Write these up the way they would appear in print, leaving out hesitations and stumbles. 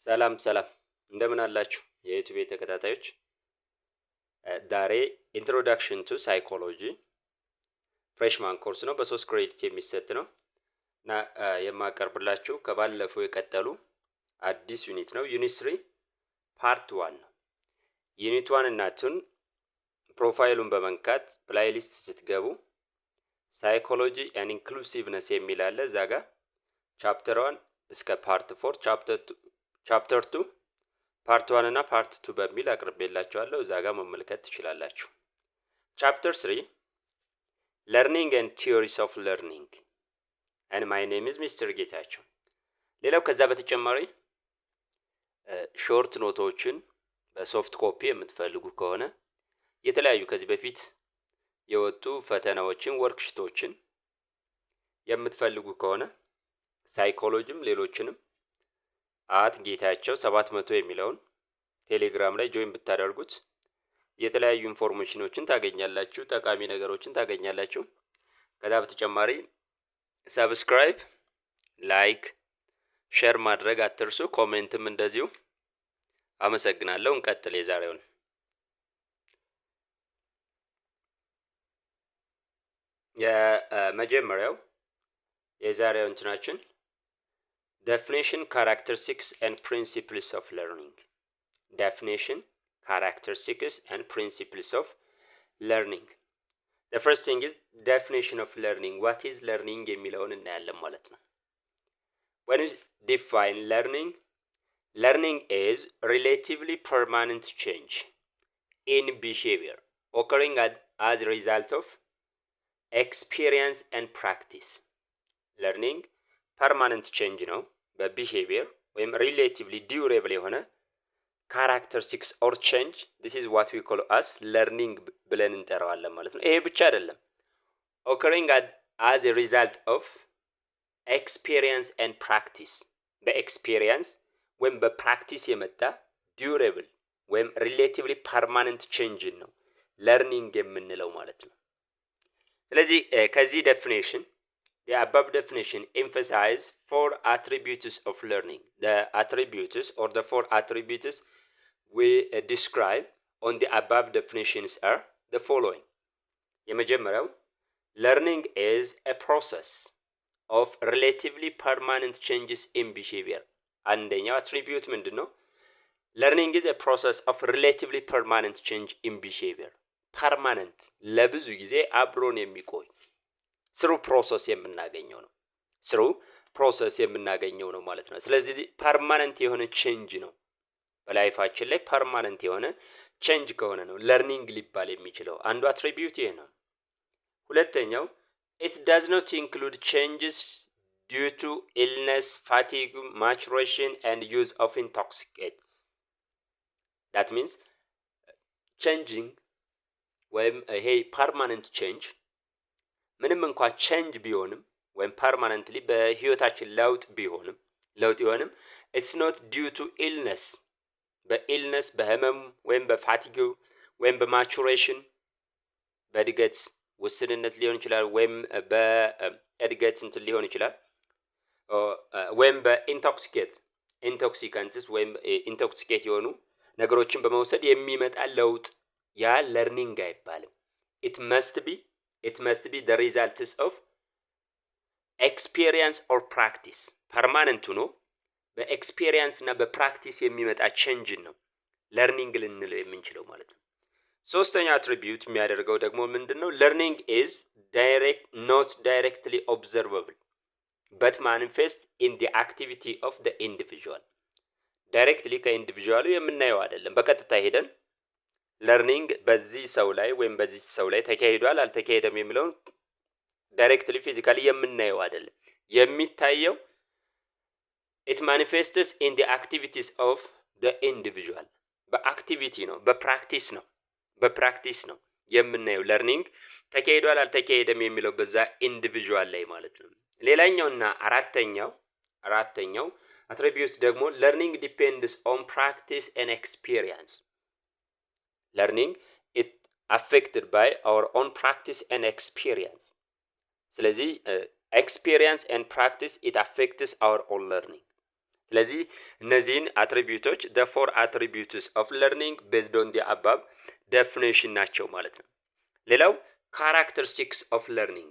ሰላም እንደምን አላችሁ የዩቲዩብ ተከታታዮች። ዛሬ ኢንትሮዳክሽን ቱ ሳይኮሎጂ ፍሬሽማን ኮርስ ነው። በ3 ክሬዲት የሚሰጥ ነው እና የማቀርብላችሁ ከባለፈው የቀጠሉ አዲስ ዩኒት ነው። ዩኒት 3 ፓርት 1 ነው። ዩኒት 1 እና 2 ፕሮፋይሉን በመንካት ፕሌይሊስት ስትገቡ ሳይኮሎጂ ኤንድ ኢንክሉሲቭነስ የሚል አለ። እዛ ጋር ቻፕተር 1 እስከ ፓርት 4 ቻፕተር 2 ፓርት 1 እና ፓርት 2 በሚል አቅርቤላችኋለሁ። እዛ ጋር መመልከት ትችላላችሁ። ቻፕተር 3 ለርኒንግ ኤንድ ቲዮሪስ ኦፍ ለርኒንግ and my name is ሚስተር ጌታቸው። ሌላው ከዛ በተጨማሪ ሾርት ኖቶችን በሶፍት ኮፒ የምትፈልጉ ከሆነ የተለያዩ ከዚህ በፊት የወጡ ፈተናዎችን ወርክሽቶችን የምትፈልጉ ከሆነ ሳይኮሎጂም ሌሎችንም ጌታቸው 700 የሚለውን ቴሌግራም ላይ ጆይን ብታደርጉት የተለያዩ ኢንፎርሜሽኖችን ታገኛላችሁ፣ ጠቃሚ ነገሮችን ታገኛላችሁ። ከዛ በተጨማሪ ሰብስክራይብ፣ ላይክ፣ ሼር ማድረግ አትርሱ። ኮሜንትም እንደዚሁ። አመሰግናለሁ። እንቀጥል የዛሬውን። የመጀመሪያው የዛሬው እንትናችን definition, characteristics and principles of learning. Definition, characteristics and principles of learning. The first thing is definition of learning. What is learning የሚለውን እናያለን ማለት ነው። When we define learning, learning is relatively permanent change in behavior occurring as a result of experience and practice. Learning ፐርማነንት ቼንጅ ነው በቢሄቪየር ወይም ሪሌቲቭሊ ዲዩሬብል የሆነ ካራክተሪስቲክስ ኦር ቼንጅ ዲስ ኢዝ ዋት ዊ ኮል አስ ለርኒንግ ብለን እንጠራዋለን ማለት ነው። ይሄ ብቻ አይደለም። ኦከሪንግ አዝ ኤ ሪዛልት ኦፍ ኤክስፒሪየንስ ኤንድ ፕራክቲስ፣ በኤክስፒሪየንስ ወይም በፕራክቲስ የመጣ ዲዩሬብል ወይም ሪሌቲቭሊ ፐርማነንት ቼንጅን ነው ለርኒንግ የምንለው ማለት ነው። ስለዚህ ከዚህ ዴፊኔሽን the above definition emphasize 4 attributes of learning. The attributes or the 4 attributes we describe on the above definitions are the following. የመጀመሪያው learning is a process of relatively permanent changes in behavior. አንደኛው attribute ምንድነው? learning is a process of relatively permanent change in behavior. permanent ለብዙ ጊዜ አብሮን የሚቆይ ስሩ ፕሮሰስ የምናገኘው ነው ማለት ነው። ስለዚህ ፐርማነንት የሆነ ቼንጅ ነው በላይፋችን ላይ ፐርማነንት የሆነ ቼንጅ ከሆነ ነው ለርኒንግ ሊባል የሚችለው። አንዱ አትሪቢዩት ይሄ ነው። ሁለተኛው it does not include changes due to illness, fatigue, maturation and use of intoxicant. that means changing ወይም ይሄ ፐርማነንት ቼንጅ ምንም እንኳን ቼንጅ ቢሆንም ወይም ፐርማነንትሊ በህይወታችን ለውጥ ቢሆንም it's not due to illness፣ በኢልነስ በህመም ወይም በፋቲግ ወይም በማቹሬሽን በእድገት ውስንነት ሊሆን ይችላል፣ ወይም በእድገት እንትን ሊሆን ይችላል፣ ወይም በኢንቶክሲካንትስ ወይም ኢንቶክሲኬት የሆኑ ነገሮችን በመውሰድ የሚመጣ ለውጥ ያ ለርኒንግ አይባልም። it must be the results of experience or practice። ፐርማነንት ሆኖ በኤክስፒሪየንስ እና በፕራክቲስ የሚመጣ ቼንጅ ነው ለርኒንግ ልንለው የምንችለው ማለት ነው። ሶስተኛ አትሪቢዩት የሚያደርገው ደግሞ ምንድነው? learning is not directly observable but manifest in the activity of the individual። ዳይሬክትሊ ከኢንዲቪጁዋሉ የምናየው አይደለም። በቀጥታ ሄደን ለርኒንግ በዚህ ሰው ላይ ወይም በዚህ ሰው ላይ ተካሂዷል አልተካሄደም የሚለውን ዳይሬክትሊ ፊዚካሊ የምናየው አይደለም። የሚታየው it manifests in the activities of the individual። በአክቲቪቲ ነው፣ በፕራክቲስ ነው የምናየው ለርኒንግ ተካሂዷል አልተካሄደም የሚለው በዛ ኢንዲቪጁዋል ላይ ማለት ነው። ሌላኛውና አራተኛው አትሪቢዩት ደግሞ learning depends on practice and experience። learning it affected by our own practice and experience። ስለዚህ experience and practice it affects our own learning። ስለዚህ እነዚህን አትሪቢዩቶች the four attributes of learning based on the above definition ናቸው ማለት ነው። ሌላው characteristics of learning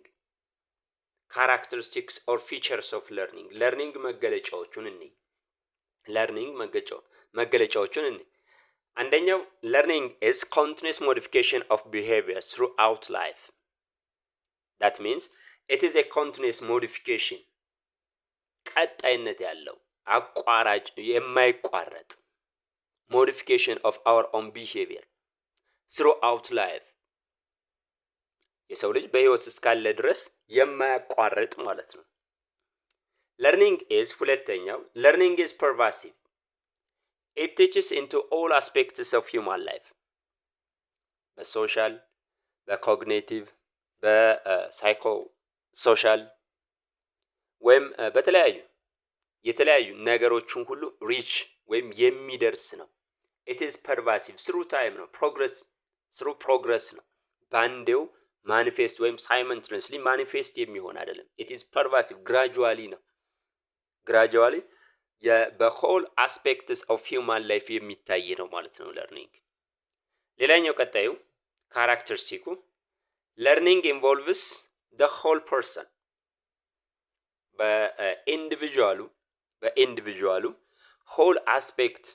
characteristics or features of learning learning መገለጫዎቹን እንይ አንደኛው learning is continuous modification of behavior throughout life. That means it is a continuous modification ቀጣይነት ያለው አቋራጭ የማይቋረጥ modification of our own behavior throughout life የሰው ልጅ በህይወት እስካለ ድረስ የማያቋርጥ ማለት ነው። learning is ሁለተኛው learning is pervasive. It teaches into all aspects of human life. በሶሻል በኮግኒቲቭ በሳይኮ ሶሻል ወይም የተለያዩ ነገሮችን ሁሉ ሪች ወይም የሚደርስ ነው። it is pervasive through time ነው progress ነው። ባንዴው ማኒፌስት ወይም ሳይመንትነስሊ ማኒፌስት የሚሆን አይደለም። it is pervasive gradually ነው። gradually በሆል አስፔክትስ ኦፍ ሂውማን ላይፍ የሚታይ ነው ማለት ነው ለርኒንግ። ሌላኛው ቀጣዩ ካራክተሪስቲኩ learning involves the whole person. በኢንዲቪጁዋሉ ሆል አስፔክት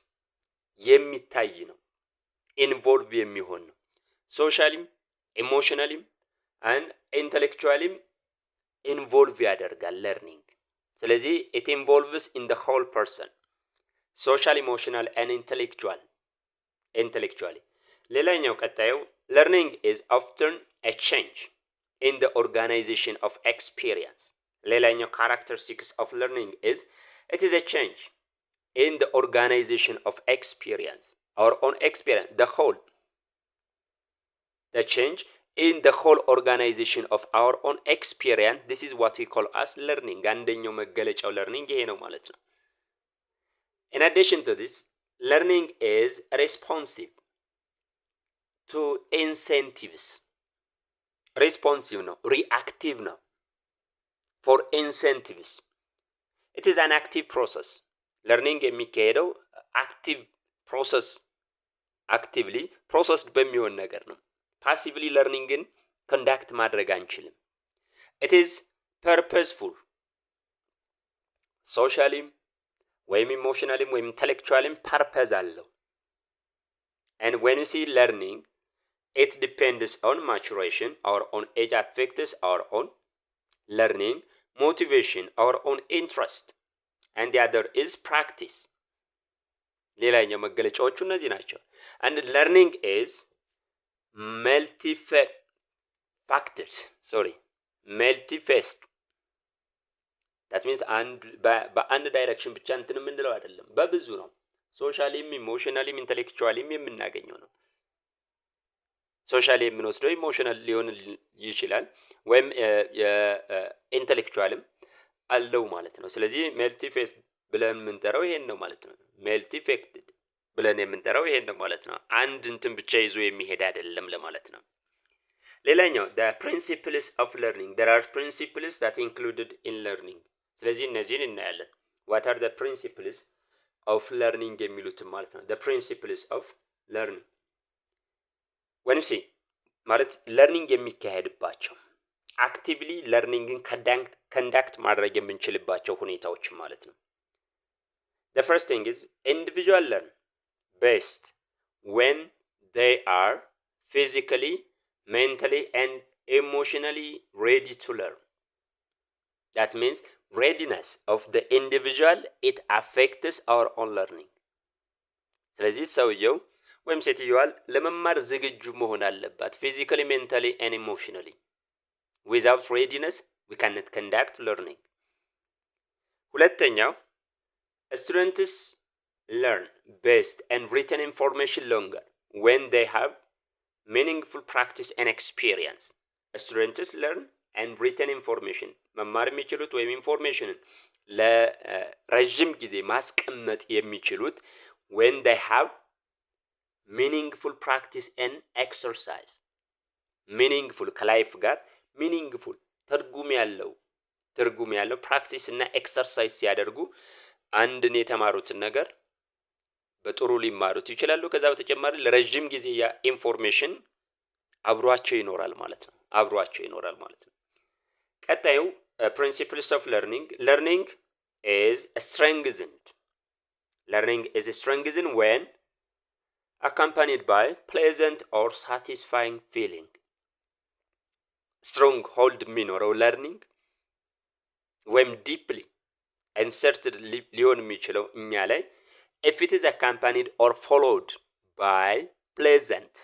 የሚታይ ነው። ኢንቮልቭ የሚሆን ነው። ሶሻሊም ኢሞሽናሊም and intellectually involve ያደርጋል learning። ስለዚህ it involves in the whole person social emotional and intellectually ሌላኛው ቀጣዩ learning is often a change in the organization of experience ሌላኛው characteristics of learning is it is a change in the organization of experience our own experience the change in the whole organization of our own experience. This is what we call as learning. አንደኛው መገለጫው learning ይሄ ነው ማለት ነው። In addition to this, learning is responsive to incentives. Responsive ነው, reactive ነው. For incentives. It is an active process. Learning የሚካሄደው active process actively processed በሚሆን ነገር ነው። passively learning in conduct ማድረግ አንችልም። it is purposeful socially ወይም emotionally ወይም intellectually purpose አለው። and when you see learning it depends on maturation our own age affects our own learning motivation our own interest and the other is practice ሌላኛው መገለጫዎቹ እነዚህ ናቸው። and learning is multifaced that means በአንድ ዳይሬክሽን ብቻ እንትን የምንለው አይደለም፣ በብዙ ነው። ሶሻሊም ኢሞሽናሊም ኢንተሌክቹዋሊም የምናገኘው ነው። ሶሻሊ የምንወስደው ኢሞሽናል ሊሆን ይችላል ወይም ኢንተሌክቹዋልም አለው ማለት ነው። ስለዚህ መልቲፌስት ብለን የምንጠራው ይሄን ነው ማለት ነው። መልቲፌክትድ ብለን የምንጠራው ይሄን ነው ማለት ነው። አንድ እንትን ብቻ ይዞ የሚሄድ አይደለም ለማለት ነው። ሌላኛው the principles of learning there are principles that included in learning። ስለዚህ እነዚህን እናያለን። what are the principles of learning የሚሉትን ማለት ነው። the principles of learning when you see ማለት learning የሚካሄድባቸው አክቲቭሊ ለርኒንግን ኮንዳክት ማድረግ የምንችልባቸው ሁኔታዎች ማለት ነው። the first thing is individual learn best when they are physically, mentally and emotionally ready to learn. That means readiness of the individual it affects our own learning. ስለዚህ ሰውየው ወይም ሴትዮዋ ለመማር ዝግጁ መሆን አለባት physically, mentally and emotionally. Without readiness we cannot conduct learning. ሁለተኛው students learn best and retain information longer when they have meaningful practice and experience. Students learn and retain information መማር የሚችሉት ወይም ኢንፎርሜሽንን ለረጅም ጊዜ ማስቀመጥ የሚችሉት when they have meaningful practice and exercise. meaningful ከላይፍ ጋር meaningful ትርጉም ያለው ፕራክቲስ እና ኤክሰርሳይዝ ሲያደርጉ አንድን የተማሩትን ነገር በጥሩ ሊማሩት ይችላሉ። ከዛ በተጨማሪ ለረጅም ጊዜ ያ ኢንፎርሜሽን አብሯቸው ይኖራል ማለት ነው። ቀጣዩ principles of learning is strengthened when accompanied by pleasant or satisfying feeling. stronghold የሚኖረው learning ወይም deeply inserted ሊሆን የሚችለው እኛ ላይ if it is accompanied or followed by pleasant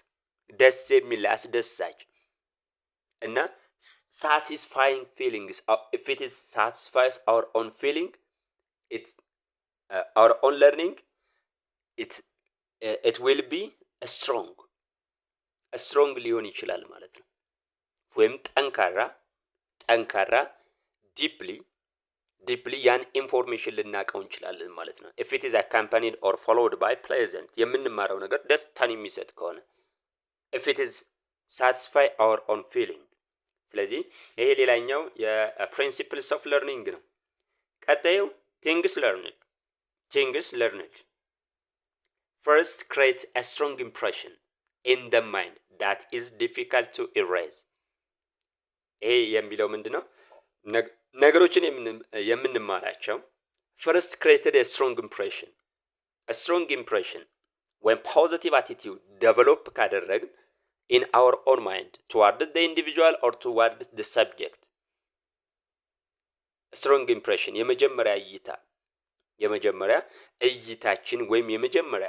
ደስ የሚል አስደሳች እና satisfying feelings. If it is satisfies our own feeling, it's our own learning, it will be strong ሊሆን ይችላል ማለት ነው። ወይም ጠንካራ deeply ያን ኢንፎርሜሽን ልናቀው እንችላለን ማለት ነው። if it is accompanied or followed by pleasant የምንማረው ነገር ደስታን የሚሰጥ ከሆነ if it is satisfy our own feeling ስለዚህ ይሄ ሌላኛው የፕሪንሲፕልስ ኦፍ ለርኒንግ ነው። ቀጣዩ things learned first create a strong impression in the mind that is difficult to erase. ይሄ የሚለው ምንድነው? ነገሮችን የምንማራቸው first created a strong impression when positive attitude develop ካደረግን in our own mind towards the individual or towards the subject. strong impression የመጀመሪያ እይታችን ወይም የመጀመሪያ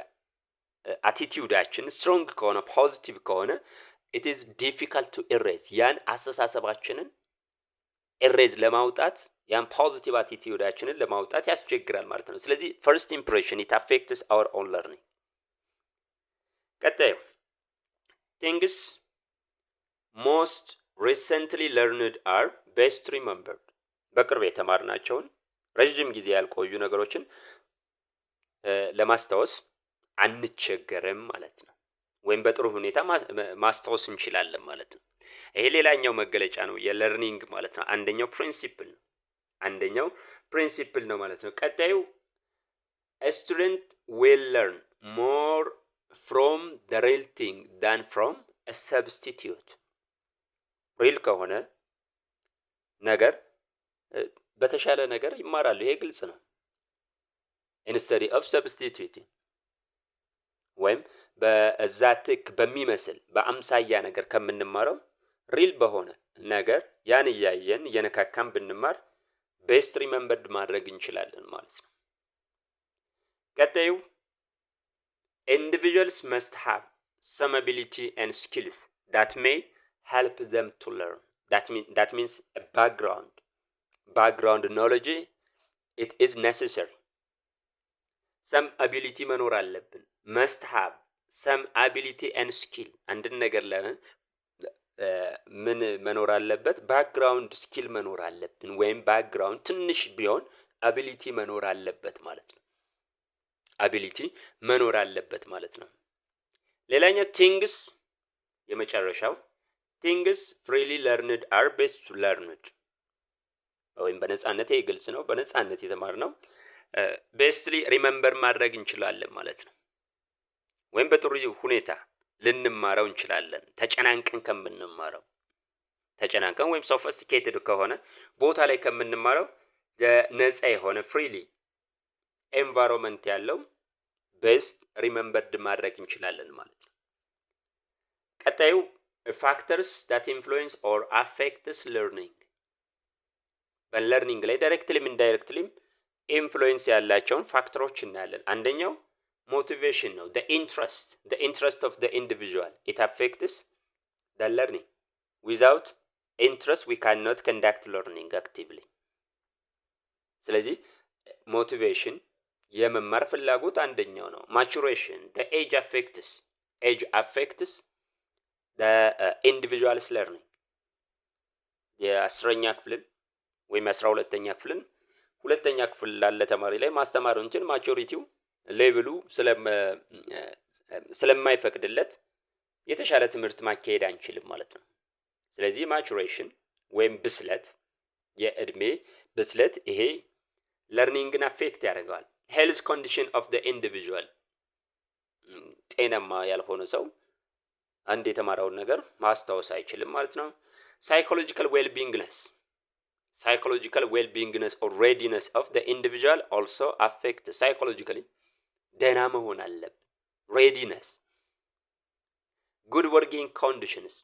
attitudeአችን strong ከሆነ positive ከሆነ it is difficult to erase. ያን አስተሳሰባችንን erase ለማውጣት ያን positive attitudeአችንን ለማውጣት ያስቸግራል ማለት ነው። ስለዚህ first impression it affects our own learning. ቀጣዩ things most recently learned are best remembered. በቅርብ የተማርናቸውን ረጅም ጊዜ ያልቆዩ ነገሮችን ለማስታወስ አንቸገርም ማለት ነው። ወይም በጥሩ ሁኔታ ማስታወስ እንችላለን ማለት ነው። ይሄ ሌላኛው መገለጫ ነው የለርኒንግ ማለት ነው። አንደኛው ፕሪንሲፕል ነው ማለት ነው። ቀጣዩ a student will learn more from the real thing than from a substitute. real ከሆነ ነገር በተሻለ ነገር ይማራሉ። ይሄ ግልጽ ነው። instead of substituting ወይም በዛትክ በሚመስል በአምሳያ ነገር ከምንማረው ሪል በሆነ ነገር ያን እያየን የነካካም ብንማር ቤስት ሪሜምበርድ ማድረግ እንችላለን ማለት ነው። ቀጣዩ individuals must have some ability and skills that may help them to learn. That means a background knowledge it is necessary. some ability መኖር አለብን። must have some ability and skill አንድን ነገር ምን መኖር አለበት? ባክግራውንድ ስኪል መኖር አለብን ወይም ባክግራውንድ ትንሽ ቢሆን አቢሊቲ መኖር አለበት ማለት ነው። ሌላኛው things የመጨረሻው things freely learned are best learned ወይም በነጻነት ግልጽ ነው። በነጻነት የተማርነው ቤስትሊ ሪሜምበር ማድረግ እንችላለን ማለት ነው። ወይም በጥሩ ሁኔታ ልንማረው እንችላለን። ተጨናንቀን ከምንማረው ወይም ሶፊስቲኬትድ ከሆነ ቦታ ላይ ከምንማረው ነፃ የሆነ ፍሪሊ ኤንቫይሮንመንት ያለው ቤስት ሪሜምበርድ ማድረግ እንችላለን ማለት ነው። ቀጣዩ factors that influence or affects learning በለርኒንግ ላይ ዳይሬክትሊም ኢንዳይሬክትሊም ኢንፍሉዌንስ ያላቸውን ፋክተሮች እናያለን። አንደኛው motivation ነው። the interest of the individual it affects the learning. without interest we cannot conduct learning actively. ስለዚህ motivation የመማር ፍላጎት አንደኛው ነው። maturation the age affects the individual's learning. የአስረኛ ክፍልን ወይም 12ኛ ክፍልን ሁለተኛ ክፍል ላለ ተማሪ ላይ ማስተማር እንችል ማቹሪቲው ሌቭሉ ስለማይፈቅድለት የተሻለ ትምህርት ማካሄድ አንችልም ማለት ነው። ስለዚህ ማቹሬሽን ወይም ብስለት የእድሜ ብስለት ይሄ ለርኒንግን አፌክት ያደርጋል። health condition of the individual ጤናማ ያልሆነ ሰው አንድ የተማረውን ነገር ማስታወስ አይችልም ማለት ነው። psychological well-beingness or readiness of the individual also affect psychologically ደህና መሆን አለበት። readiness good working conditions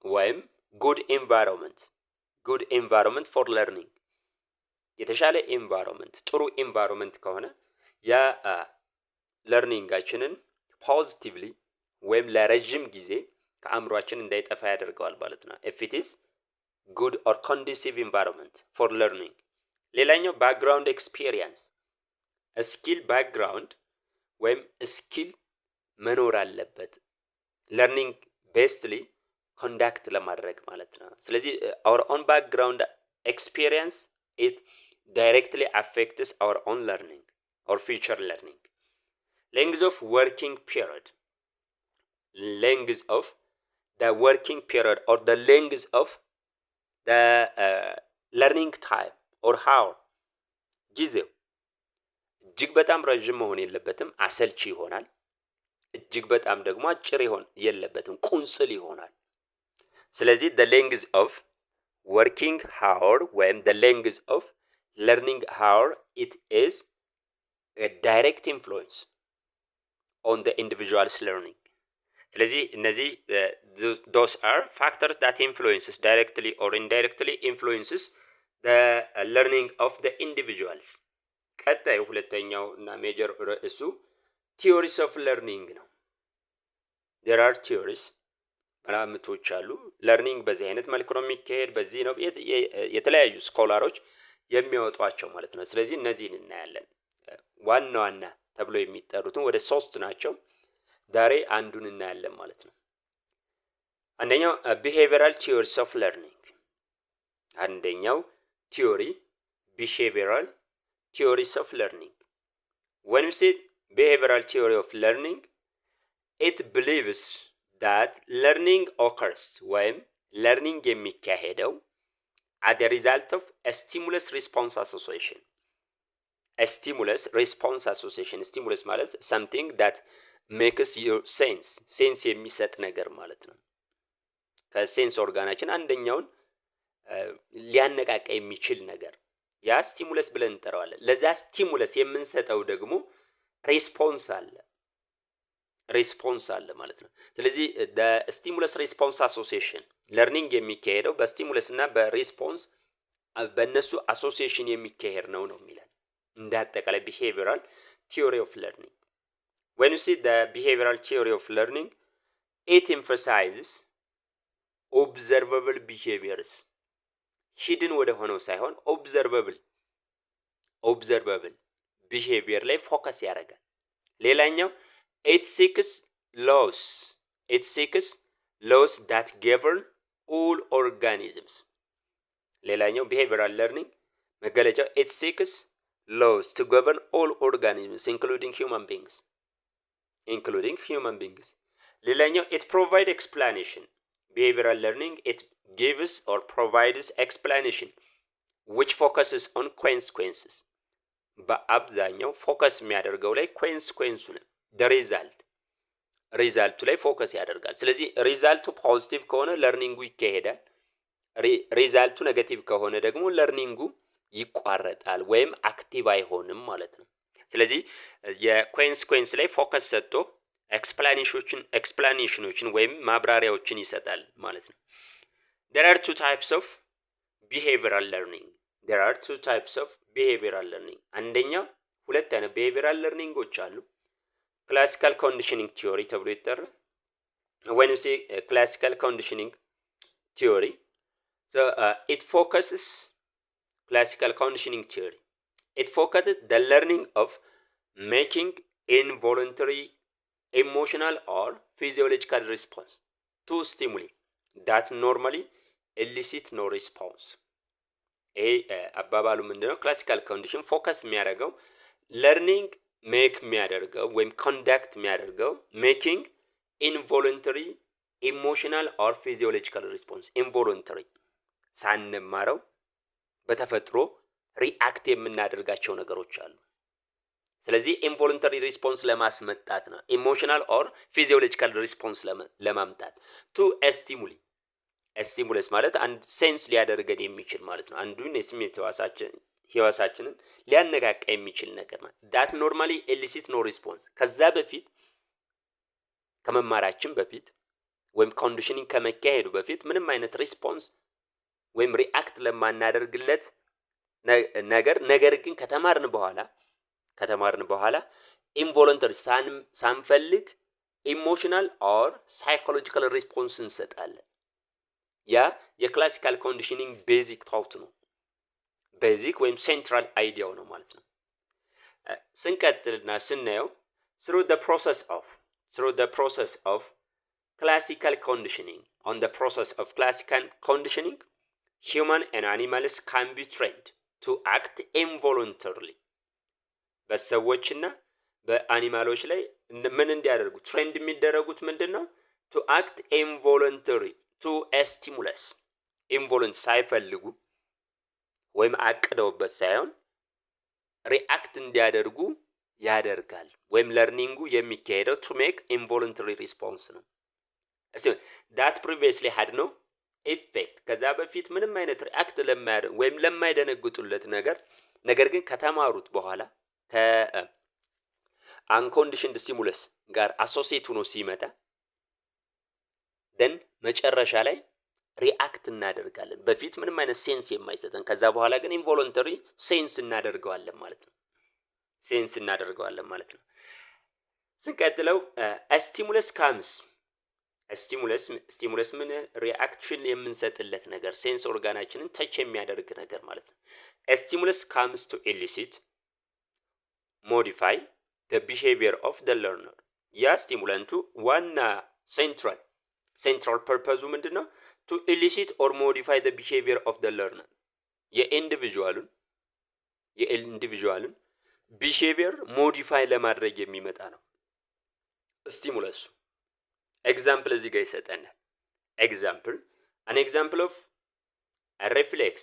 ወይም good environment for learning የተሻለ environment ጥሩ environment ከሆነ ያ ለርኒንጋችንን ፖዚቲቭሊ ወይም ለረጅም ጊዜ ከአእምሯችን እንዳይጠፋ ያደርገዋል ማለት ነው። if it is good or conducive environment for learning ሌላኛው background experience skill background ወይም skill መኖር አለበት learning bestly conduct ለማድረግ ማለት ነው። ስለዚህ our own background experience it directly affects our own learning or future learning. Length of working period or the length of the learning time or hour ጊዜው እጅግ በጣም ረጅም መሆን የለበትም፣ አሰልቺ ይሆናል። እጅግ በጣም ደግሞ አጭር የለበትም፣ ቁንጽል ይሆናል። ስለዚህ the length of working hour ወይም the length of learning hour it is a direct influence on the individual's learning. ስለዚህ እነዚህ those are factors that influences directly or indirectly influences the learning of the individuals. ቀጣዩ ሁለተኛው እና ሜጀር ርዕሱ theories of learning ነው። there are theories መላምቶች አሉ። ለርኒንግ በዚህ አይነት መልኩ ነው የሚካሄድ፣ በዚህ ነው የተለያዩ ስኮላሮች የሚያወጧቸው ማለት ነው። ስለዚህ እነዚህን እናያለን። ዋና ተብሎ የሚጠሩትን ወደ 3 ናቸው። ዛሬ አንዱን እናያለን ማለት ነው። አንደኛው behavioral theories of learning አንደኛው theory behavioral theories of learning. when we say behavioral theory of learning it believes that learning occurs ወይም learning የሚካሄደው as a result of a stimulus response association. a stimulus response association stimulus ማለት something that makes your sense የሚሰጥ ነገር ማለት ነው። ከሴንስ ኦርጋናችን አንደኛውን ሊያነቃቃ የሚችል ነገር ያ ስቲሙለስ ብለን እንጠራዋለን። ለዛ ስቲሙለስ የምንሰጠው ደግሞ ሪስፖንስ አለ ማለት ነው። ስለዚህ the stimulus response association learning የሚካሄደው በስቲሙለስ እና በሪስፖንስ በእነሱ አሶሲዬሽን የሚካሄድ ነው የሚለን እንደ አጠቃላይ behavioral theory of learning. when you see the behavioral theory of learning it emphasizes observable behaviors hidden ወደ ሆነው ሳይሆን observable behavior ላይ ፎከስ ያደርጋል። ሌላኛው it seeks laws that govern all organisms. ሌላኛው behavioral learning መገለጫው it seeks laws to govern all organisms including human beings. ሌላኛው it provide explanation. behavioral learning it gives or provides explanation which focuses on consequences. በአብዛኛው ፎከስ የሚያደርገው ላይ ኮንሲኩዌንሱ ነው። the ሪዛልቱ ላይ ፎከስ ያደርጋል። ስለዚህ ሪዛልቱ ፖዚቲቭ ከሆነ ለርኒንጉ ይካሄዳል። ሪዛልቱ ኔጌቲቭ ከሆነ ደግሞ ለርኒንጉ ይቋረጣል ወይም አክቲቭ አይሆንም ማለት ነው። ስለዚህ የኮንሲኩዌንስ ላይ ፎከስ ሰጥቶ ኤክስፕላኔሽኖችን ወይም ማብራሪያዎችን ይሰጣል ማለት ነው። there are two types of behavioral learning. አንደኛው ሁለት አይነት behavioral learningዎች አሉ። classical conditioning theory ተብሎ ይጠራል። when you say classical conditioning theory it focuses the learning of making involuntary emotional or physiological response to stimuli that normally elicit no response. አባባሉ ምንድነው? ክላሲካል ኮንዲሽን ፎከስ የሚያደርገው ለርኒንግ ሜክ የሚያደርገው ወይም ኮንዳክት የሚያደርገው ሜኪንግ ኢንቮለንተሪ ኢሞሽናል ኦር ፊዚዮሎጂካል ሪስፖንስ ኢንቮለንተሪ ሳንማረው በተፈጥሮ ሪአክት የምናደርጋቸው ነገሮች አሉ። ስለዚህ ኢንቮለንተሪ ሪስፖንስ ለማስመጣት ነው። ኢሞሽናል ኦር ፊዚዮሎጂካል ሪስፖንስ ለማምጣት ቱ ስቲሙለስ ማለት አንድ ሴንስ ሊያደርገን የሚችል ማለት ነው። አንዱን የስሜት ህዋሳችንን ሊያነቃቃ የሚችል ነገር ማለት ዳት ኖርማሊ ኤሊሲት ኖ ሪስፖንስ። ከዛ በፊት ከመማራችን በፊት ወይም ኮንዲሽኒንግ ከመካሄዱ በፊት ምንም አይነት ሪስፖንስ ወይም ሪአክት ለማናደርግለት ነገር ግን ከተማርን በኋላ ኢንቮለንተሪ ሳንፈልግ ኢሞሽናል ኦር ሳይኮሎጂካል ሪስፖንስ እንሰጣለን። ያ የክላሲካል ኮንዲሽኒንግ ቤዚክ ታውት ነው። ቤዚክ ወይም ሴንትራል አይዲያው ነው ማለት ነው። ስንቀጥልና ስናየው through the process of classical conditioning, on the process of classical conditioning, human and animals can be trained to act involuntarily. በሰዎችና በአኒማሎች ላይ ምን እንዲያደርጉ ትሬንድ የሚደረጉት ምንድነው? to act involuntary to a stimulus. involuntary ሳይፈልጉ ወይም አቅደውበት ሳይሆን ሪአክት እንዲያደርጉ ያደርጋል። ወይም ለርኒንጉ የሚካሄደው to make involuntary response ነው። that previously had no effect. ከዛ በፊት ምንም አይነት ሪአክት ለማያደርግ ወይም ለማይደነግጡለት ነገር ግን ከተማሩት በኋላ ከአንኮንዲሽንድ ስቲሙለስ ጋር አሶሲየት ሆኖ ሲመጣ ደን መጨረሻ ላይ ሪአክት እናደርጋለን። በፊት ምንም አይነት ሴንስ የማይሰጠን ከዛ በኋላ ግን ኢንቮለንተሪ ሴንስ እናደርገዋለን ማለት ነው። ስንቀጥለው ስቲሙለስ ካምስ ስቲሙለስ ምን ሪአክሽን የምንሰጥለት ነገር ሴንስ ኦርጋናችንን ተች የሚያደርግ ነገር ማለት ነው። ስቲሙለስ ካምስ ቱ ኢሊሲት ሞዲፋይ the behavior of the learner. ያ ስቲሙላንቱ ዋና ሴንትራል ፐርፐዙ ምንድነው? to elicit or modify the behavior of the learner. የኢንዲቪጁዋሉን ቢሄቪየር ሞዲፋይ ለማድረግ የሚመጣ ነው ስቲሙለሱ። ኤግዛምፕል እዚህ ጋር ይሰጠናል። an example of a reflex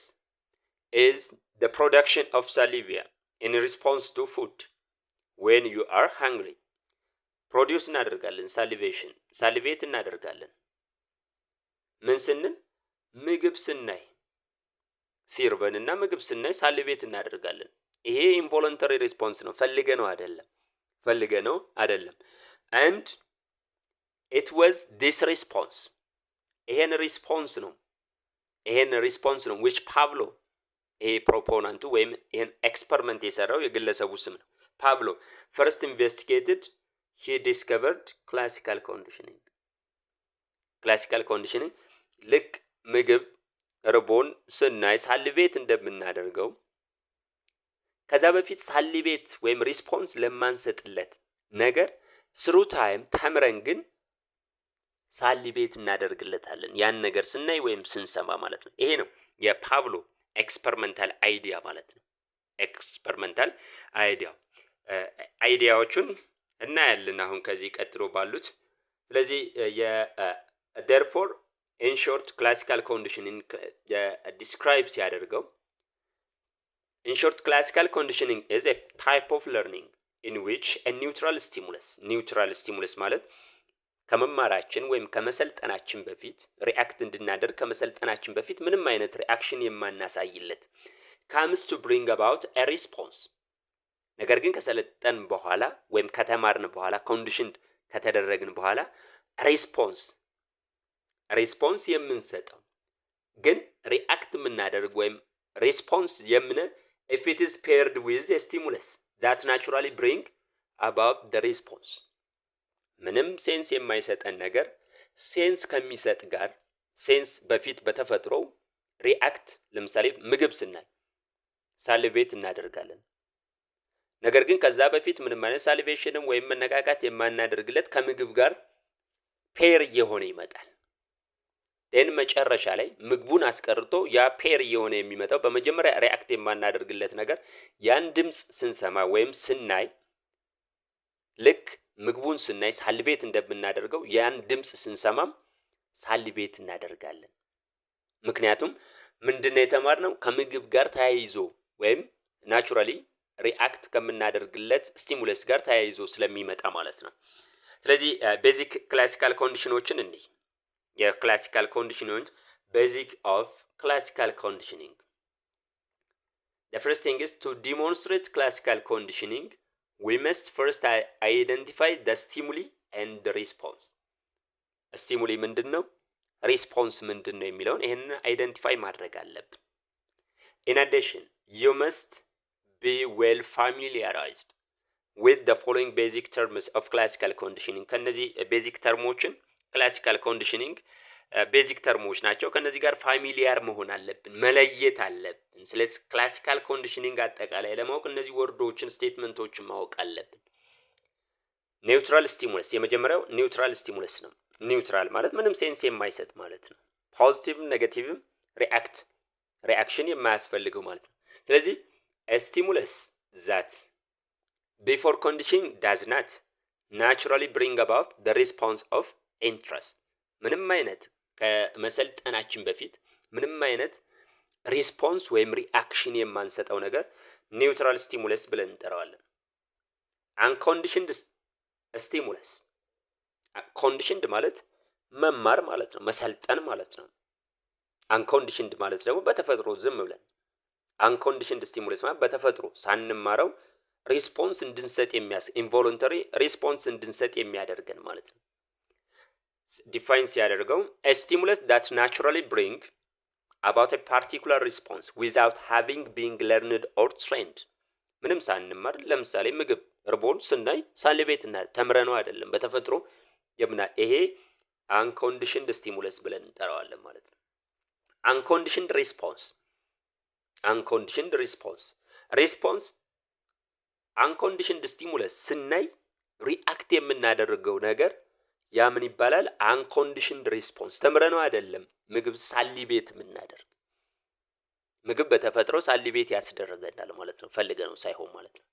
is the production of saliva in response to food when you are hungry. ፕሮዲውስ እናደርጋለን ሳሊቬት እናደርጋለን ምን ስንል ምግብ ስናይ ሲርበንና ምግብ ስናይ ሳሊቬት እናደርጋለን። ይሄ ኢንቮለንተሪ ሪስፖንስ ነው፣ ፈልገነው አይደለም። and it was this response ይሄን ሪስፖንስ ነው which ፓብሎ ይሄ ፕሮፖናንቱ ወይም ይሄን ኤክስፐሪመንት የሰራው የግለሰቡ ስም ነው። ፓብሎ first investigated, he discovered classical conditioning ልክ ምግብ ርቦን ስናይ ሳሊቬት እንደምናደርገው ከዛ በፊት ሳሊቬት ወይም ሪስፖንስ ለማንሰጥለት ነገር ስሩ ታይም ተምረን ግን ሳሊቬት እናደርግለታለን ያን ነገር ስናይ ወይም ስንሰማ ማለት ነው። ይሄ ነው የፓብሎ ኤክስፐሪመንታል አይዲያ ማለት ነው። ኤክስፐሪመንታል አይዲያዎቹን እናያለን አሁን ከዚህ ቀጥሎ ባሉት። ስለዚህ therefore in short classical conditioning describe ሲያደርገው in short classical conditioning is a type of learning in which a neutral stimulus ማለት ከመማራችን ወይም ከመሰልጠናችን በፊት ሪአክት እንድናደርግ ከመሰልጠናችን በፊት ምንም አይነት ሪአክሽን የማናሳይለት comes to bring about a response። ነገር ግን ከሰለጠን በኋላ ወይም ከተማርን በኋላ ኮንዲሽንድ ከተደረግን በኋላ ሪስፖንስ የምንሰጠው ግን ሪአክት የምናደርግ ወይም ሪስፖንስ if it is paired with a stimulus that naturally bring about the response። ምንም ሴንስ የማይሰጠን ነገር ሴንስ ከሚሰጥ ጋር ሴንስ በፊት በተፈጥሮ ሪአክት ለምሳሌ ምግብ ስናይ ሳሊቬት እናደርጋለን። ነገር ግን ከዛ በፊት ምንም አይነት ሳሊቬሽንም ወይም መነቃቃት የማናደርግለት ከምግብ ጋር ፔር እየሆነ ይመጣል። ደን መጨረሻ ላይ ምግቡን አስቀርቶ ያ ፔር እየሆነ የሚመጣው በመጀመሪያ ሪአክት የማናደርግለት ነገር ያን ድምጽ ስንሰማ ወይም ስናይ ልክ ምግቡን ስናይ ሳሊቬት እንደምናደርገው ያን ድምጽ ስንሰማም ሳሊቬት እናደርጋለን። ምክንያቱም ምንድነው የተማርነው ከምግብ ጋር ተያይዞ ወይም ናቹራሊ ሪአክት ከምናደርግለት ስቲሙለስ ጋር ተያይዞ ስለሚመጣ ማለት ነው። ስለዚህ ቤዚክ ክላሲካል ኮንዲሽኖችን እንይ። የክላሲካል ኮንዲሽኖች ቤዚክ ኦፍ ክላሲካል ኮንዲሽኒንግ The first thing is to demonstrate classical conditioning, we must first identify the stimuli and the response. ስቲሙሊ ምንድን ነው? ሪስፖንስ ምንድን ነው የሚለውን ይሄንን አይደንቲፋይ ማድረግ አለብን። In addition, you must be well familiarized with the following basic terms of classical conditioning. ከነዚህ ቤዚክ ተርሞችን ክላሲካል ኮንዲሽኒንግ ቤዚክ ተርሞች ናቸው። ከነዚህ ጋር ፋሚሊያር መሆን አለብን፣ መለየት አለብን። ስለዚህ ክላሲካል ኮንዲሽኒንግ አጠቃላይ ለማወቅ እነዚህ ወርዶችን ስቴትመንቶችን ማወቅ አለብን። ኒውትራል ስቲሙለስ፣ የመጀመሪያው ኒውትራል ስቲሙለስ ነው። ኒውትራል ማለት ምንም ሴንስ የማይሰጥ ማለት ነው። ፖዚቲቭም ኔጋቲቭም ሪአክሽን የማያስፈልገው ማለት ነው። ስለዚህ ስቲሙለስ ዛት ቢፎር ኮንዲሽኒንግ ዳዝ ናት ናቹራሊ ብሪንግ አባውት ዘ ሪስፖንስ ኦፍ ኢንትረስት፣ ምንም አይነት ከመሰልጠናችን በፊት ምንም አይነት ሪስፖንስ ወይም ሪአክሽን የማንሰጠው ነገር ኒውትራል ስቲሙለስ ብለን እንጠራዋለን። አንኮንዲሽንድ ስቲሙለስ፣ ኮንዲሽንድ ማለት መማር ማለት ነው፣ መሰልጠን ማለት ነው። አንኮንዲሽንድ ማለት ደግሞ በተፈጥሮ ዝም ብለን፣ አንኮንዲሽንድ ስቲሙለስ ማለት በተፈጥሮ ሳንማረው ሪስፖንስ እንድንሰጥ ኢንቮሉንተሪ ሪስፖንስ እንድንሰጥ የሚያደርገን ማለት ነው። ዲፋይን ሲያደርገው a stimulus that naturally bring about a particular response without having been learned or trained። ምንም ሳንማር ለምሳሌ ምግብ እርቦን ስናይ ሳሊቬት እና ተምረነው አይደለም በተፈጥሮ ይሄ አንኮንዲሽንድ ስቲሙለስ ብለን እንጠራዋለን ማለት ነው። አንኮንዲሽንድ ሪስፖንስ፣ አንኮንዲሽንድ ሪስፖንስ አንኮንዲሽንድ ስቲሙለስ ስናይ ሪአክት የምናደርገው ነገር ያ ምን ይባላል? አንኮንዲሽንድ ሪስፖንስ። ተምረነው አይደለም ምግብ ሳሊቤት የምናደርግ፣ ምግብ በተፈጥሮ ሳሊቤት ያስደረገናል ማለት ነው፣ ፈልገነው ሳይሆን ማለት ነው።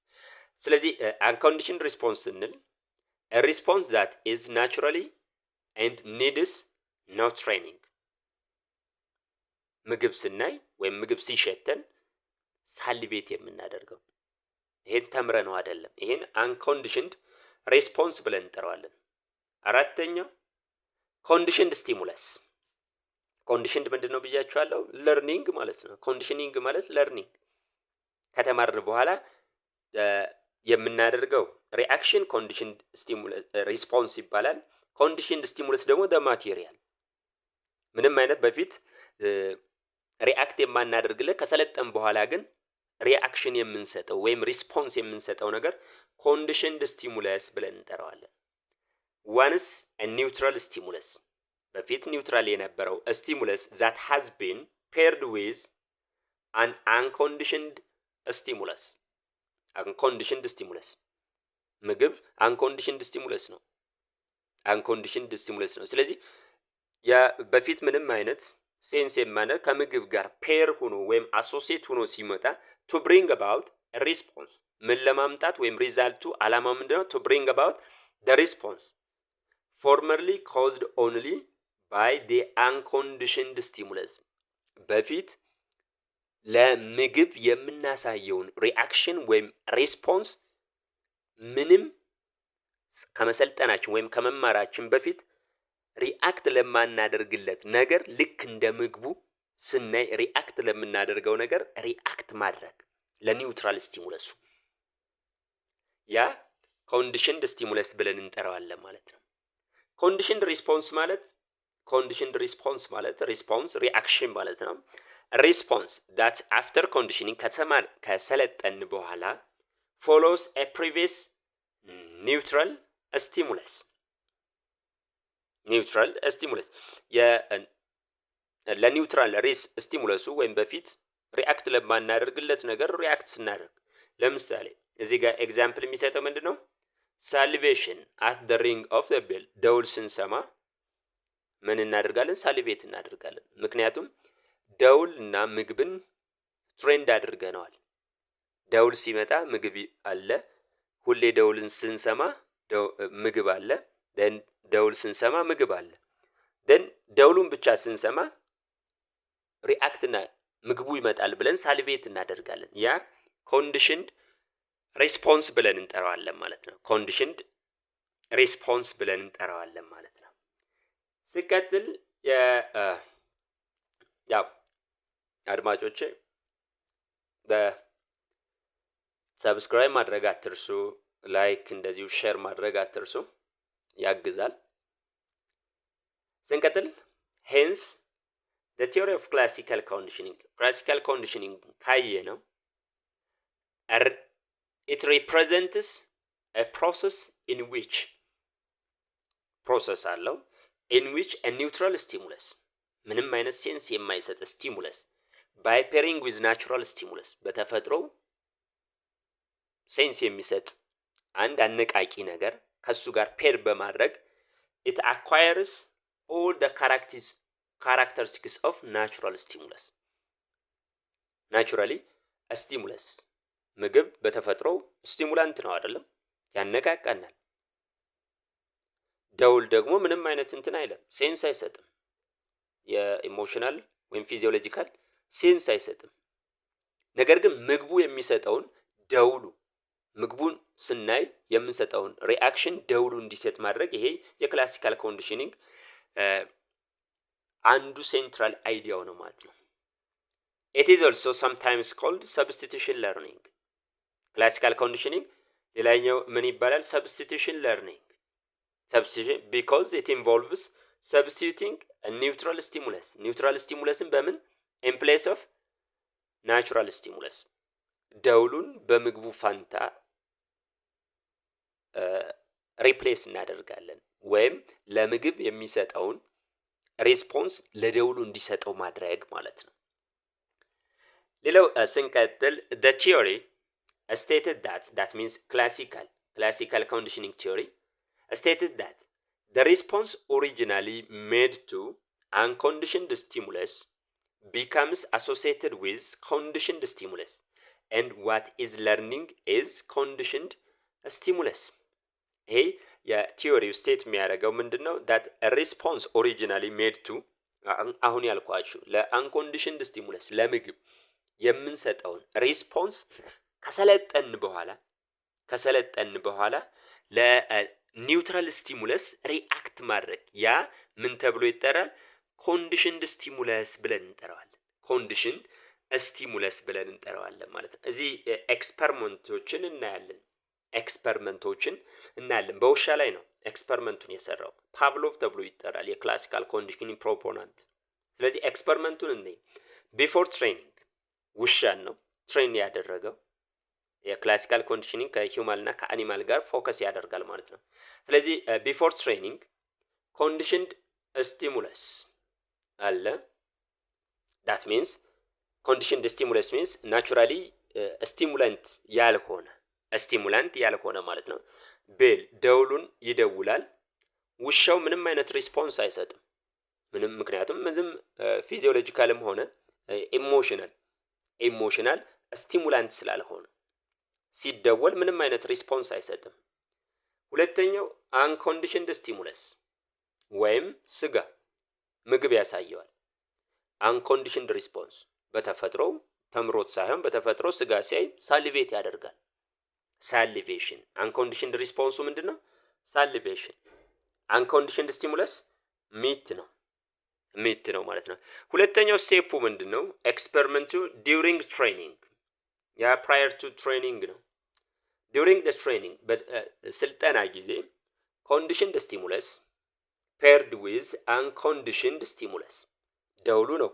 ስለዚህ አንኮንዲሽንድ ሪስፖንስ ስንል a response that is naturally and needs no training። ምግብ ስናይ ወይም ምግብ ሲሸተን ሳሊቤት የምናደርገው ይሄን ተምረነው አይደለም፣ ይሄን አንኮንዲሽንድ ሪስፖንስ ብለን እንጠራዋለን። አራተኛው ኮንዲሽንድ ስቲሙለስ። ኮንዲሽንድ ምንድነው ብያችኋለሁ? ለርኒንግ ማለት ነው። ኮንዲሽኒንግ ማለት ለርኒንግ፣ ከተማርን በኋላ የምናደርገው ሪአክሽን ኮንዲሽንድ ስቲሙለስ ሪስፖንስ ይባላል። ኮንዲሽንድ ስቲሙለስ ደግሞ ደ ማቴሪያል፣ ምንም አይነት በፊት ሪአክት የማናደርግለት ከሰለጠን በኋላ ግን ሪአክሽን የምንሰጠው ወይም ሪስፖንስ የምንሰጠው ነገር ኮንዲሽንድ ስቲሙለስ ብለን እንጠራዋለን። ዋንስ ኒውትራል ስቲሙለስ፣ በፊት ኒውትራል የነበረው ስቲሙለስ that has been paired with an unconditioned stimulus። unconditioned stimulus ምግብ unconditioned stimulus ነው፣ unconditioned stimulus ነው። ስለዚህ ያ በፊት ምንም አይነት ሴንስ የማነ ከምግብ ጋር ፔር ሆኖ ወይም አሶሲየት ሆኖ ሲመጣ to bring about a response፣ ምን ለማምጣት ወይም ሪዛልቱ አላማው ምንድነው? to bring about the response formerly caused only by the unconditioned stimulus። በፊት ለምግብ የምናሳየውን ሪአክሽን ወይም ሪስፖንስ ምንም ከመሰልጠናችን ወይም ከመማራችን በፊት ሪአክት ለማናደርግለት ነገር ልክ እንደ ምግቡ ስናይ ሪአክት ለምናደርገው ነገር ሪአክት ማድረግ ለኒውትራል ስቲሙለሱ ያ ኮንዲሽንድ ስቲሙለስ ብለን እንጠራዋለን ማለት ነው። ኮንዲሽንድ ሪስፖንስ ማለት ሪስፖንስ ሪአክሽን ማለት ነው። ሪስፖንስ that after conditioning ከሰለጠን በኋላ follows a previous neutral stimulus። ኒውትራል ስቲሙለስ ለኒውትራል ስቲሙለሱ ወይም በፊት ሪአክት ለማናደርግለት ነገር ሪአክት ስናደርግ፣ ለምሳሌ እዚህ ጋር ኤግዛምፕል የሚሰጠው ምንድነው? ሳሊቬሽን አት the ring of the bell፣ ደውል ስንሰማ ምን እናደርጋለን? ሳሊቬት እናደርጋለን። ምክንያቱም ደውል እና ምግብን ትሬንድ አድርገነዋል። ደውል ሲመጣ ምግብ አለ፣ ሁሌ ደውልን ስንሰማ ምግብ አለ፣ ደውል ስንሰማ ምግብ አለ። ደውሉን ብቻ ስንሰማ ሪአክትና ምግቡ ይመጣል ብለን ሳሊቬት እናደርጋለን። ያ ኮንዲሽንድ ሬስፖንስ ብለን እንጠራዋለን ማለት ነው። ኮንዲሽንድ ሬስፖንስ ብለን እንጠራዋለን ማለት ነው። ሲቀጥል ያው አድማጮቼ በሰብስክራይብ ማድረግ አትርሱ፣ ላይክ እንደዚሁ ሼር ማድረግ አትርሱ፣ ያግዛል። ስንቀጥል ሄንስ the theory of classical conditioning ካየ ነው it represents a process in which አለው in which a neutral stimulus ምንም አይነት ሴንስ የማይሰጥ ስቲሙለስ by pairing with natural stimulus በተፈጥሮ ሴንስ የሚሰጥ አንድ አነቃቂ ነገር ከሱ ጋር ፔር በማድረግ it acquires all the characteristics of natural stimulus. naturally a stimulus ምግብ በተፈጥሮ ስቲሙላንት ነው አይደለም? ያነቃቃናል። ደውል ደግሞ ምንም አይነት እንትን አይለም፣ ሴንስ አይሰጥም። የኢሞሽናል ወይም ፊዚዮሎጂካል ሴንስ አይሰጥም። ነገር ግን ምግቡ የሚሰጠውን ደውሉ ምግቡን ስናይ የምንሰጠውን ሪአክሽን ደውሉ እንዲሰጥ ማድረግ ይሄ የክላሲካል ኮንዲሽኒንግ አንዱ ሴንትራል አይዲያው ነው ማለት ነው። it is also sometimes called substitution learning. classical conditioning ሌላኛው ምን ይባላል? substitution learning. substitution because it involves substituting a neutral stimulus በምን in place of natural stimulus ደውሉን በምግቡ ፋንታ ሪፕሌስ እናደርጋለን ወይም ለምግብ የሚሰጠውን ሬስፖንስ ለደውሉ እንዲሰጠው ማድረግ ማለት ነው። ሌላው ስንቀጥል the theory stated that means classical conditioning theory stated that the response originally made to unconditioned stimulus becomes associated with conditioned stimulus and what is learning is conditioned stimulus. ይሄ የቲዮሪው ስቴት የሚያደርገው ምንድነው? that a response originally made to አሁን ያልኳችሁ ለአንኮንዲሽንድ ስቲሙለስ ለምግብ የምንሰጠውን ሬስፖንስ ከሰለጠን በኋላ ለኒውትራል ስቲሙለስ ሪአክት ማድረግ ያ ምን ተብሎ ይጠራል? ኮንዲሽንድ ስቲሙለስ ብለን እንጠራዋለን። ኮንዲሽንድ ስቲሙለስ ብለን እንጠራዋለን ማለት ነው። እዚህ ኤክስፐሪመንቶችን እናያለን። በውሻ ላይ ነው ኤክስፐሪመንቱን የሰራው። ፓቭሎቭ ተብሎ ይጠራል የክላሲካል ኮንዲሽኒንግ ፕሮፖናንት። ስለዚህ ኤክስፐሪመንቱን እንይ። ቢፎር ትሬኒንግ ውሻን ነው ትሬን ያደረገው። የክላሲካል ኮንዲሽኒንግ ከሂውማን እና ከአኒማል ጋር ፎከስ ያደርጋል ማለት ነው። ስለዚህ ቢፎር ትሬኒንግ ኮንዲሽንድ ስቲሙለስ አለ። that means conditioned stimulus means naturally ስቲሙላንት ያልሆነ ማለት ነው። ቤል ደውሉን ይደውላል። ውሻው ምንም አይነት ሪስፖንስ አይሰጥም። ምክንያቱም ዝም ፊዚዮሎጂካልም ሆነ ኢሞሽናል ስቲሙላንት ስላልሆነ ሲደወል ምንም አይነት ሪስፖንስ አይሰጥም። ሁለተኛው አንኮንዲሽንድ ስቲሙለስ ወይም ስጋ ምግብ ያሳየዋል። አንኮንዲሽንድ ሪስፖንስ በተፈጥሮ ተምሮት ሳይሆን በተፈጥሮ ስጋ ሲያይ ሳሊቬት ያደርጋል። ሳሊቬሽን አንኮንዲሽንድ ሪስፖንሱ ምንድነው? ሳሊቬሽን። አንኮንዲሽንድ ስቲሙለስ ሚት ነው ማለት ነው። ሁለተኛው ስቴፑ ምንድነው? ኤክስፐሪመንቱ ዲዩሪንግ ትሬኒንግ ያ ፕራየር ቱ ትሬኒንግ ነው። ዲዩሪንግ ዘ ትሬኒንግ በስልጠና ጊዜ ኮንዲሽንድ ስቲሙለስ ፔርድ ዊዝ አንኮንዲሽንድ ስቲሙለስ ደውሉ ነው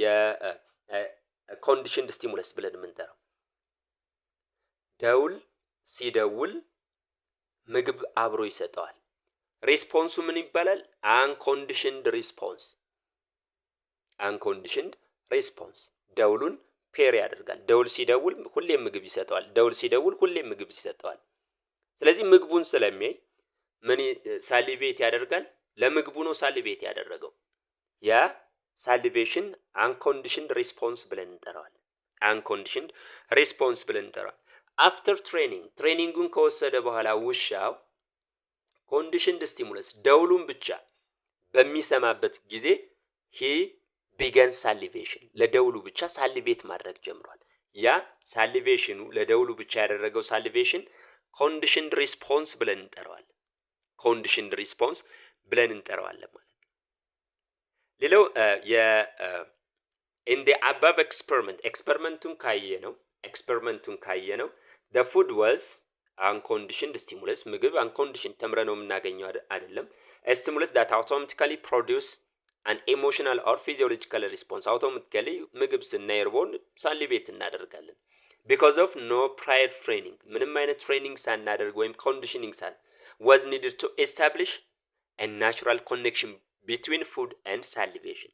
የኮንዲሽንድ ስቲሙለስ ብለን የምንጠራው። ደውል ሲደውል ምግብ አብሮ ይሰጠዋል። ሬስፖንሱ ምን ይባላል? አንኮንዲሽንድ ሪስፖንስ ደውሉን ፔር ያደርጋል። ደውል ሲደውል ሁሌም ምግብ ይሰጠዋል። ስለዚህ ምግቡን ስለሚያይ ምን ሳሊቬት ያደርጋል? ለምግቡ ነው ሳሊቬት ያደረገው። ያ ሳሊቬሽን አንኮንዲሽንድ ሪስፖንስ ብለን እንጠራዋለን። አፍተር ትሬኒንጉን ከወሰደ በኋላ ውሻው ኮንዲሽንድ ስቲሙለስ ደውሉን ብቻ በሚሰማበት ጊዜ ሂ ቢገን ሳሊቬሽን ለደውሉ ብቻ ሳሊቬት ማድረግ ጀምሯል። ያ ሳሊቬሽኑ ለደውሉ ብቻ ያደረገው ሳሊቬሽን ኮንዲሽንድ ሪስፖንስ ብለን እንጠራዋለን። ኮንዲሽንድ ሪስፖንስ ብለን እንጠራዋለን ማለት ነው። ሌላው in the above ኤክስፐሪመንቱን ካየ ነው the food was unconditioned stimulus ምግብ unconditioned ተምረነው የምናገኘው አይደለም a stimulus that automatically produce an emotional or physiological response automatically ምግብ ስናይርቦን ሳሊቬት እናደርጋለን because of no prior training ምንም አይነት ትሬኒንግ ሳናደርግ ወይም ኮንዲሽኒንግ was needed to establish a natural connection between food and salivation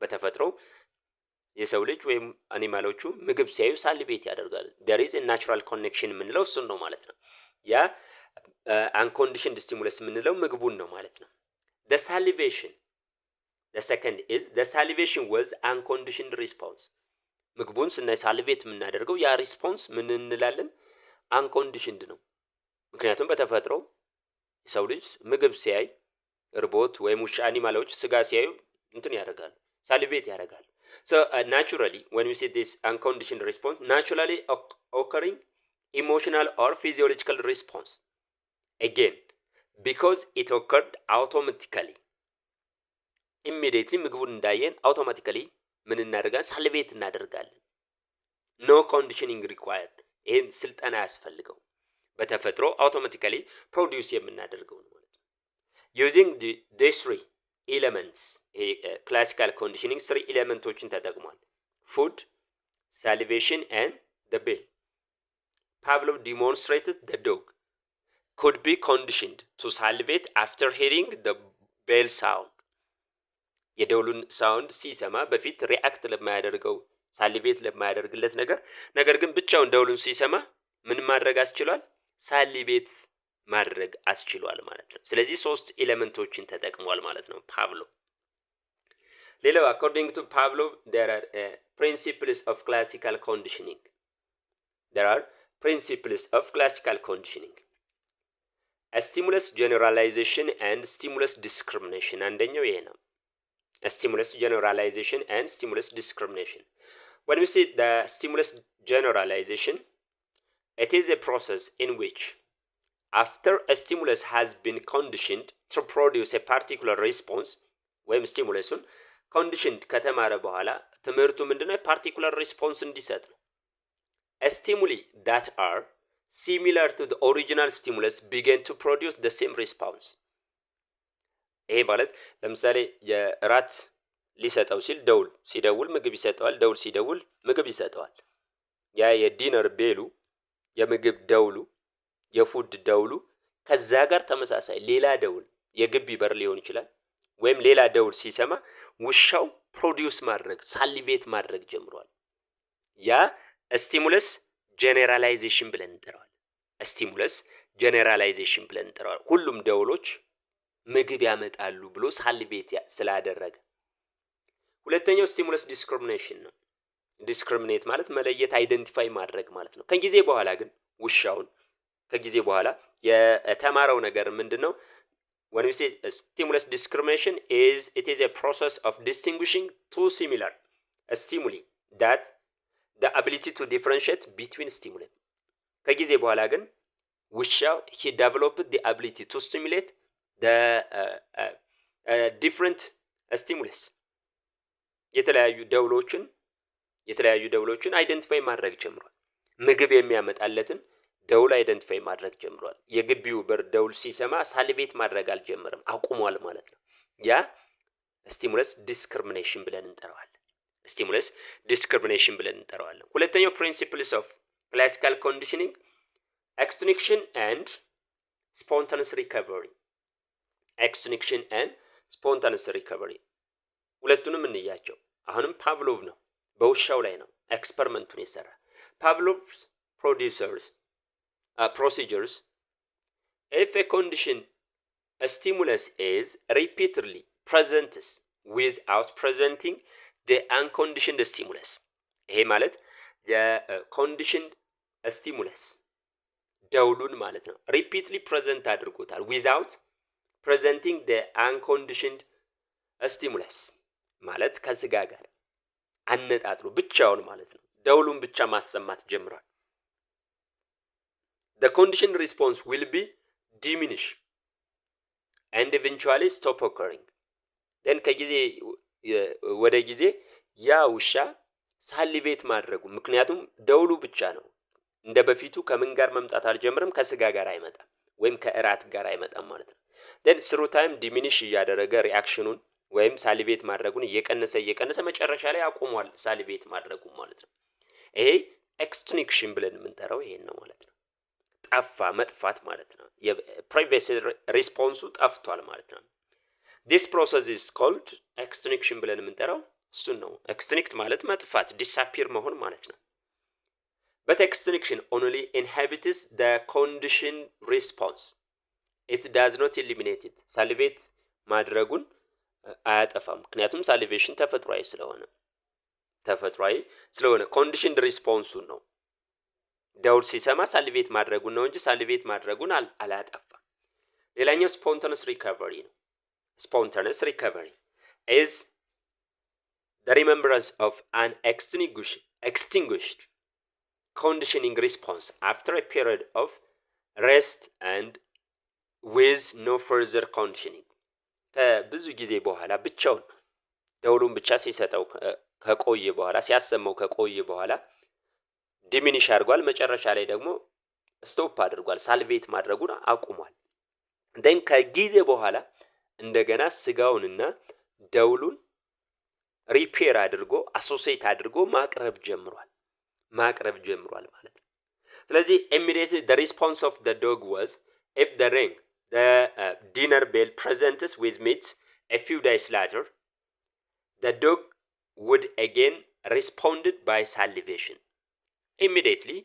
በተፈጥሮ የሰው ልጅ ወይም አኒማሎቹ ምግብ ሲያዩ ሳሊቬት ያደርጋሉ there is a natural connection ምንለው እሱን ነው ማለት ነው ያ unconditioned stimulus ምንለው ምግቡን ነው ማለት ነው the salivation was unconditioned response ምግቡን ስናይ ሳሊቬት የምናደርገው ያ ሪስፖንስ ምን እንላለን unconditioned ነው ምክንያቱም በተፈጥሮ የሰው ልጅ ምግብ ሲያይ እርቦት ወይም ውሻ አኒማሎች ስጋ ሲያዩ እንትን ያደርጋሉ ሳሊቬት ያደርጋሉ so naturally when we see this unconditioned response naturally occurring emotional or physiological response again because it occurred automatically immediately ምግቡን እንዳየን automatically ምን እናደርጋለን ሳሊቬት እናደርጋለን no conditioning required ይሄን ስልጠና ያስፈልገው በተፈጥሮ automatically produce የምናደርገው ነው ማለት ነው using these three elements classical conditioning three ኤሌመንቶችን ተጠቅሟል food salivation and the bell Pavlov demonstrated the dog could be conditioned to salivate after hearing the bell sound የደውሉን ሳውንድ ሲሰማ በፊት ሪአክት ለማያደርገው ሳሊቬት ለማያደርግለት ነገር ግን ብቻውን ደውሉን ሲሰማ ምን ማድረግ አስችሏል ሳሊቬት ማድረግ አስችሏል ማለት ነው ስለዚህ ሶስት ኤሌመንቶችን ተጠቅሟል ማለት ነው ፓቭሎቭ ሌላው according to Pavlov there are principles of classical conditioning a stimulus generalization and stimulus discrimination አንደኛው ይሄ ነው a stimulus generalization and stimulus discrimination when we see the stimulus generalization it is a process in which after a stimulus has been conditioned to produce a particular response ወይም ስቲሙለሱን conditioned ከተማረ በኋላ ትምህርቱ ምንድነው particular response እንዲሰጥ ነው a stimuli that are similar to the original stimulus begin to produce the same response ይሄ ማለት ለምሳሌ የራት ሊሰጠው ሲል ሲደውል ምግብ ይሰጠዋል ደውል ሲደውል ምግብ ይሰጠዋል ያ የዲነር ቤሉ የምግብ ደውሉ የፉድ ደውሉ ከዛ ጋር ተመሳሳይ ሌላ ደውል የግቢ በር ሊሆን ይችላል ወይም ሌላ ደውል ሲሰማ ውሻው ፕሮዲዩስ ማድረግ ሳሊቬት ማድረግ ጀምሯል ያ ስቲሙለስ ጄኔራላይዜሽን ብለን እንጠራዋለን ሁሉም ደውሎች ምግብ ያመጣሉ ብሎ ሳሊቬት ስላደረገ ሁለተኛው ስቲሙለስ ዲስክሪሚኔሽን ነው ዲስክሪሚኔት ማለት መለየት አይደንቲፋይ ማድረግ ማለት ነው ከጊዜ በኋላ ግን ውሻውን ከጊዜ በኋላ የተማረው ነገር ምንድነው when we say stimulus discrimination it is a process of distinguishing two similar stimuli that the ability to differentiate between stimuli ከጊዜ በኋላ ግን ውሻው he developed the ability to stimulate the different stimulus የተለያዩ ደውሎችን አይደንቲፋይ ማድረግ ጀምሯል ምግብ የሚያመጣለትን ደውል አይደንቲፋይ ማድረግ ጀምሯል የግቢው በር ደውል ሲሰማ ሳሊቬት ማድረግ አልጀመረም አቁሟል ማለት ነው ያ ስቲሙለስ ዲስክሪሚኔሽን ብለን እንጠራዋለን ሁለተኛው principles of classical conditioning extinction and spontaneous recovery ሁለቱንም እንያቸው አሁንም ፓቭሎቭ ነው በውሻው ላይ ነው ኤክስፐሪመንቱን የሰራ Pavlov's procedures if a condition a stimulus is repeatedly present without presenting the unconditioned stimulus ይሄ ማለት የconditioned stimulus ደውሉን ማለት ነው repeatedly present አድርጎታል without presenting the unconditioned stimulus ማለት ከስጋ ጋር አነጣጥሮ ብቻውን ማለት ነው ደውሉን ብቻ ማሰማት ጀምሯል። the condition response will be diminished and eventually stop occurring then ከጊዜ ወደ ጊዜ ያ ውሻ ሳሊቬት ማድረጉ ምክንያቱም ደውሉ ብቻ ነው እንደ በፊቱ ከምን ጋር መምጣት አልጀምርም ከስጋ ጋር አይመጣም ወይም ከእራት ጋር አይመጣም ማለት ነው then through time diminish እያደረገ ሪአክሽኑን ወይም ሳሊቬት ማድረጉን እየቀነሰ መጨረሻ ላይ አቆሟል ሳሊቬት ማድረጉ ማለት ነው ይሄ ኤክስቲንክሽን ብለን የምንጠራው ይሄን ነው ማለት ነው ጠፋ መጥፋት ማለት ነው የፕሪቪየስ ሪስፖንሱ ጠፍቷል ማለት ነው this process is called extinction ብለን የምንጠራው እሱን ነው extinct ማለት መጥፋት disappear መሆን ማለት ነው but extinction only inhibits the condition response it does not eliminate it salivate ማድረጉን አያጠፋም ምክንያቱም ሳሊቬሽን ተፈጥሯዊ ስለሆነ ኮንዲሽን ሪስፖንሱን ነው ደውል ሲሰማ ሳሊቬት ማድረጉን ነው እንጂ ሳሊቬት ማድረጉን አላጠፋም ሌላኛው ስፖንታነስ ሪከቨሪ ነው spontaneous recovery is the remembrance of an extinguished conditioning response after a period of rest and with no further conditioning ከብዙ ጊዜ በኋላ ብቻውን ደውሉን ብቻ ሲሰጠው ከቆየ በኋላ ሲያሰማው ከቆየ በኋላ ዲሚኒሽ አድርጓል መጨረሻ ላይ ደግሞ ስቶፕ አድርጓል ሳልቬት ማድረጉን አቁሟል then ከጊዜ በኋላ እንደገና ስጋውንና ደውሉን ሪፔር አድርጎ አሶሲየት አድርጎ ማቅረብ ጀምሯል ማለት ነው ስለዚህ immediately the response of the dog was if the ring the dinner bell presents with meat a few days later the dog would again responded by salivation immediately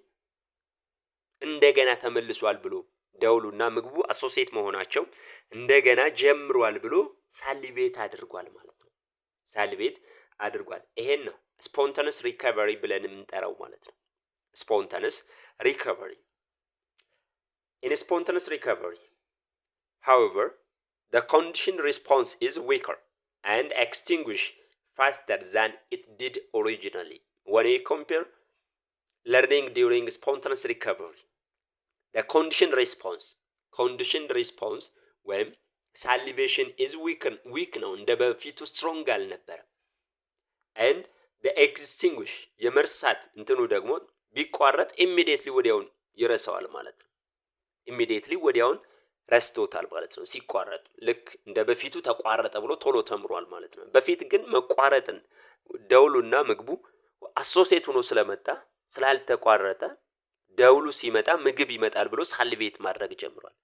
እንደገና ተመልሷል ብሎ ደውሉና ምግቡ አሶሲየት መሆናቸው እንደገና ጀምሯል ብሎ ሳሊቬት አድርጓል ማለት ነው ሳሊቬት አድርጓል ይሄን ነው spontaneous recovery ብለን የምንጠራው ማለት ነው spontaneous recovery in spontaneous recovery however the condition response is weaker and extinguished faster than it did originally when we compare learning during spontaneous recovery the condition response when salivation is weak ነው እንደ በፊቱ strong አልነበረ and the extinguish የመርሳት እንትኑ ደግሞ ቢቋረጥ immediately ወዲያውን ይረሳዋል ማለት ነው immediately ወዲያውን ረስቶታል ማለት ነው ሲቋረጥ ልክ እንደ በፊቱ ተቋረጠ ብሎ ቶሎ ተምሯል ማለት ነው በፊት ግን መቋረጥን ደውሉና ምግቡ አሶሲየት ሆኖ ስለመጣ ስላልተቋረጠ ደውሉ ሲመጣ ምግብ ይመጣል ብሎ ሳልቬት ማድረግ ጀምሯል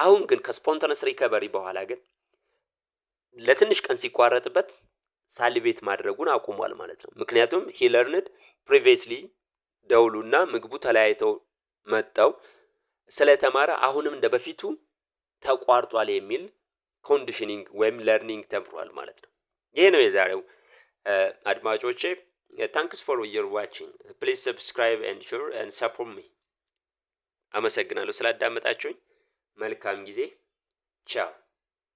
አሁን ግን ከስፖንታነስ ሪከቨሪ በኋላ ግን ለትንሽ ቀን ሲቋረጥበት ሳልቬት ማድረጉን አቁሟል ማለት ነው ምክንያቱም he learned previously ደውሉና ምግቡ ተለያይተው መጣው ስለተማረ አሁንም እንደበፊቱ ተቋርጧል የሚል ኮንዲሽኒንግ ወይም ለርኒንግ ተምሯል ማለት ነው ይሄ ነው የዛሬው አድማጮቼ thanks for your watching please subscribe and share and support me አመሰግናለሁ ስላዳመጣችሁኝ መልካም ጊዜ ቻው